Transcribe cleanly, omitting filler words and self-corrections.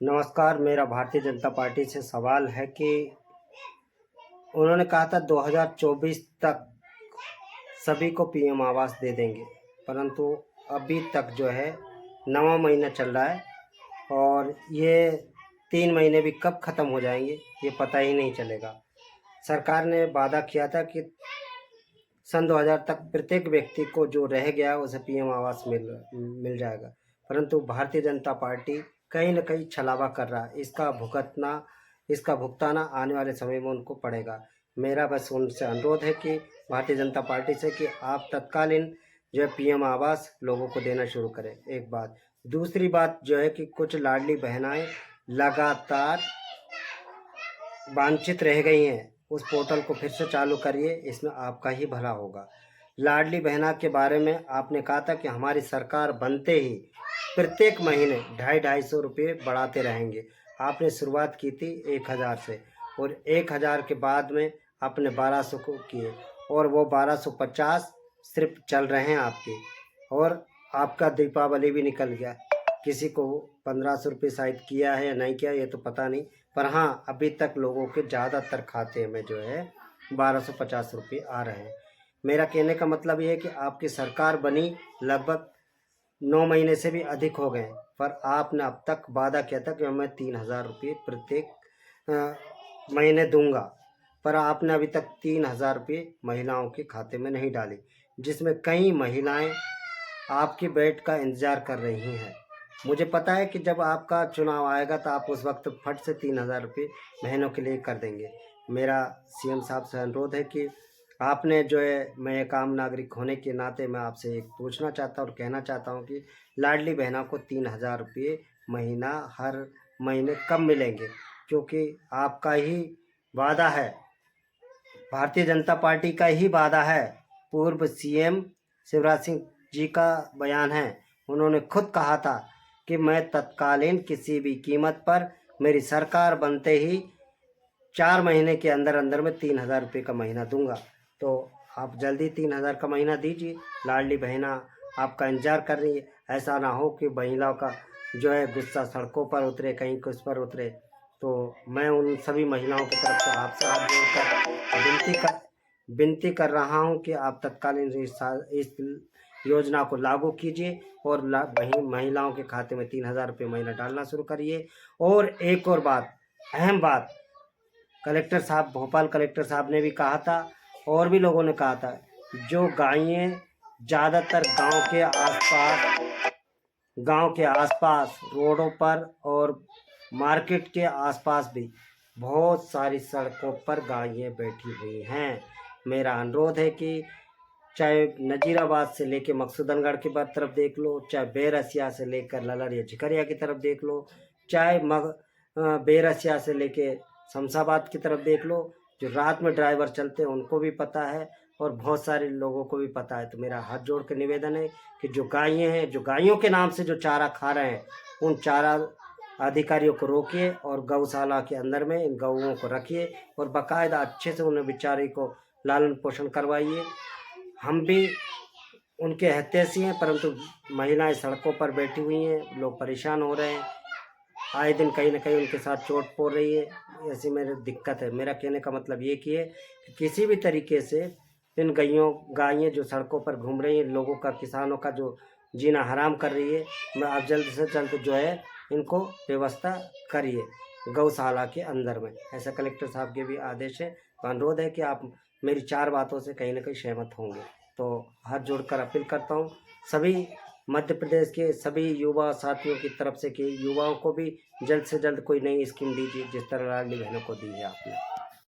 नमस्कार। मेरा भारतीय जनता पार्टी से सवाल है कि उन्होंने कहा था 2024 तक सभी को पीएम आवास दे देंगे, परंतु अभी तक जो है 9वां महीना चल रहा है और ये 3 महीने भी कब ख़त्म हो जाएंगे ये पता ही नहीं चलेगा। सरकार ने वादा किया था कि सन 2000 तक प्रत्येक व्यक्ति को जो रह गया उसे पीएम आवास मिल जाएगा, परंतु भारतीय जनता पार्टी कहीं न कहीं छलावा कर रहा है। इसका भुगताना आने वाले समय में उनको पड़ेगा। मेरा बस उनसे अनुरोध है कि भारतीय जनता पार्टी से कि आप तत्कालीन जो है पीएम आवास लोगों को देना शुरू करें, एक बात। दूसरी बात जो है कि कुछ लाडली बहनाएं लगातार वांछित रह गई हैं, उस पोर्टल को फिर से चालू करिए, इसमें आपका ही भला होगा। लाडली बहना के बारे में आपने कहा था कि हमारी सरकार बनते ही प्रत्येक महीने 250-250 रुपये बढ़ाते रहेंगे। आपने शुरुआत की थी 1000 से और 1000 के बाद में आपने 1200 को किए और वो 1250 सिर्फ चल रहे हैं आपके, और आपका दीपावली भी निकल गया। किसी को 1500 रुपये शायद किया है या नहीं किया ये तो पता नहीं, पर हाँ अभी तक लोगों के ज़्यादातर खाते में जो है 1250 रुपये आ रहे हैं। मेरा कहने का मतलब ये है कि आपकी सरकार बनी लगभग 9 महीने से भी अधिक हो गए, पर आपने अब तक वादा किया था कि मैं 3000 रुपये प्रत्येक महीने दूंगा, पर आपने अभी तक 3000 रुपये महिलाओं के खाते में नहीं डाले, जिसमें कई महिलाएं आपकी बैठ का इंतज़ार कर रही हैं। मुझे पता है कि जब आपका चुनाव आएगा तो आप उस वक्त फट से 3000 रुपये बहनों के लिए कर देंगे। मेरा सीएम साहब से अनुरोध है कि आपने जो है, मैं एक आम नागरिक होने के नाते मैं आपसे एक पूछना चाहता हूँ और कहना चाहता हूँ कि लाडली बहनों को 3000 रुपये महीना हर महीने कब मिलेंगे? क्योंकि आपका ही वादा है, भारतीय जनता पार्टी का ही वादा है। पूर्व सीएम शिवराज सिंह जी का बयान है, उन्होंने खुद कहा था कि मैं तत्कालीन किसी भी कीमत पर मेरी सरकार बनते ही 4 महीने के अंदर अंदर में 3000 रुपये का महीना दूंगा। तो आप जल्दी 3000 का महीना दीजिए। लाडली बहना आपका इंतजार कर रही है। ऐसा ना हो कि महिलाओं का जो है गुस्सा सड़कों पर उतरे, कहीं कुछ पर उतरे। तो मैं उन सभी महिलाओं की तरफ से आपसे हाथ जोड़कर विनती कर रहा हूं कि आप तत्कालीन इस योजना को लागू कीजिए और महिलाओं के खाते में 3000 रुपये महीना डालना शुरू करिए। और एक और बात, अहम बात, कलेक्टर साहब, भोपाल कलेक्टर साहब ने भी कहा था और भी लोगों ने कहा था, जो गायें ज़्यादातर गांव के आसपास रोडों पर और मार्केट के आसपास भी बहुत सारी सड़कों पर गायें बैठी हुई हैं। मेरा अनुरोध है कि चाहे नजीराबाद से लेके मकसूदनगढ़ की तरफ देख लो, चाहे बेरसिया से लेकर ललरिया झिकरिया की तरफ देख लो, चाहे बेरसिया से लेके शमशाबाद की तरफ देख लो, जो रात में ड्राइवर चलते हैं उनको भी पता है और बहुत सारे लोगों को भी पता है। तो मेरा हाथ जोड़ के निवेदन है कि जो गायें हैं, जो गायों के नाम से जो चारा खा रहे हैं, उन चारा अधिकारियों को रोकिए और गौशाला के अंदर में इन गौओं को रखिए और बाकायदा अच्छे से उन्हें बेचारी को लालन पोषण करवाइए। हम भी उनके हितैषी हैं, परंतु महिलाएं सड़कों पर बैठी हुई हैं, लोग परेशान हो रहे हैं, आए दिन कहीं ना कहीं उनके साथ चोट पड़ रही है। ऐसी मेरी दिक्कत है। मेरा कहने का मतलब ये कि किसी भी तरीके से इन गायें जो सड़कों पर घूम रही हैं, लोगों का, किसानों का जो जीना हराम कर रही है, मैं आप जल्द से जल्द जो है इनको व्यवस्था करिए गौशाला के अंदर में। ऐसा कलेक्टर साहब के भी आदेश है। तो अनुरोध है कि आप मेरी 4 बातों से कहीं ना कहीं सहमत होंगे। तो हाथ जोड़कर अपील करता हूँ सभी मध्य प्रदेश के सभी युवा साथियों की तरफ से कि युवाओं को भी जल्द से जल्द कोई नई स्कीम दीजिए, जिस तरह लाडली बहनों को दी है आपने।